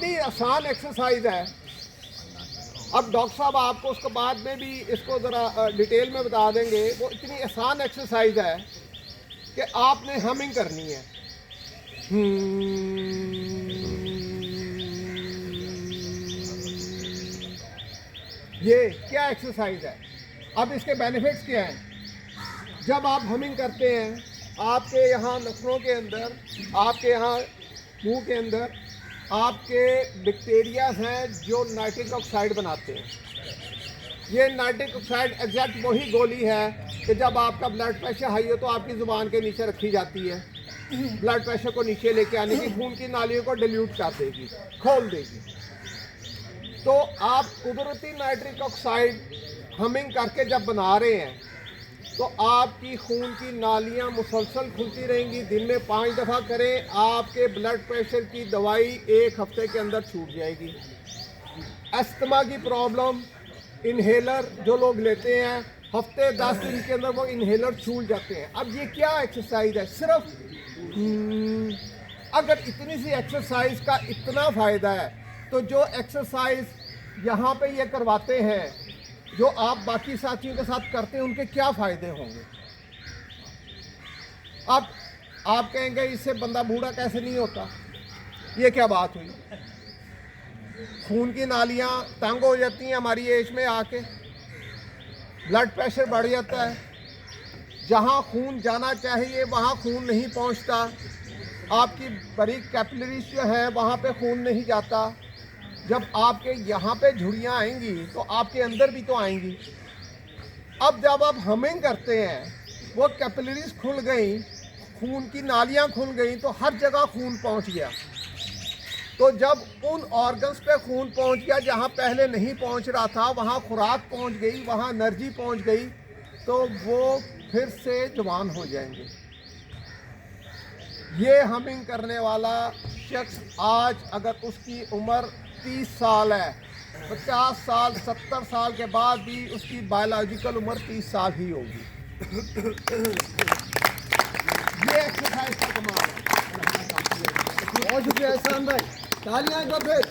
इतनी आसान एक्सरसाइज है। अब डॉक्टर साहब आपको उसको बाद में भी इसको ज़रा डिटेल में बता देंगे। वो इतनी आसान एक्सरसाइज है कि आपने हमिंग करनी है। ये क्या एक्सरसाइज है। अब इसके बेनिफिट्स क्या हैं। जब आप हमिंग करते हैं, आपके यहाँ नसों के अंदर, आपके यहाँ मुंह के अंदर आपके बैक्टीरियाज हैं जो नाइट्रिक ऑक्साइड बनाते हैं। ये नाइट्रिक ऑक्साइड एग्जैक्ट वही गोली है कि जब आपका ब्लड प्रेशर हाई हो तो आपकी ज़ुबान के नीचे रखी जाती है। ब्लड प्रेशर को नीचे लेके आने की, खून की नालियों को डिल्यूट कर देगी, खोल देगी। तो आप कुदरती नाइट्रिक ऑक्साइड हमिंग करके जब बना रहे हैं तो आपकी खून की नालियां मुसलसल खुलती रहेंगी। दिन में 5 दफ़ा करें, आपके ब्लड प्रेशर की दवाई 1 हफ्ते के अंदर छूट जाएगी। अस्थमा की प्रॉब्लम, इन्हेलर जो लोग लेते हैं, हफ्ते 10 दिन के अंदर वो इन्हेलर छूट जाते हैं। अब ये क्या एक्सरसाइज है। सिर्फ अगर इतनी सी एक्सरसाइज का इतना फ़ायदा है तो जो एक्सरसाइज यहाँ पे ये करवाते हैं, जो आप बाकी साथियों के साथ करते हैं, उनके क्या फ़ायदे होंगे। अब आप कहेंगे इससे बंदा बूढ़ा कैसे नहीं होता। ये क्या बात हुई। खून की नालियाँ तंग हो जाती हैं हमारी एज में आके, ब्लड प्रेशर बढ़ जाता है, जहाँ खून जाना चाहिए वहाँ खून नहीं पहुँचता, आपकी बारीक कैपिलरीज जो है वहाँ पे खून नहीं जाता। जब आपके यहाँ पे झुर्रियाँ आएंगी तो आपके अंदर भी तो आएंगी। अब जब आप हमिंग करते हैं, वो कैपिलरीज खुल गई, खून की नालियाँ खुल गई, तो हर जगह खून पहुँच गया। तो जब उन ऑर्गन्स पे खून पहुँच गया जहाँ पहले नहीं पहुँच रहा था, वहाँ खुराक पहुँच गई, वहाँ एनर्जी पहुँच गई, तो वो फिर से जवान हो जाएंगे। ये हमिंग करने वाला शख्स आज अगर उसकी उम्र 30 साल है, 50 साल 70 साल के बाद भी उसकी बायोलॉजिकल उम्र 30 साल ही होगी। ये एक्सरसाइज का कमाल है। बहुत शुक्रिया एहसान भाई, तालियां एक बार फिर।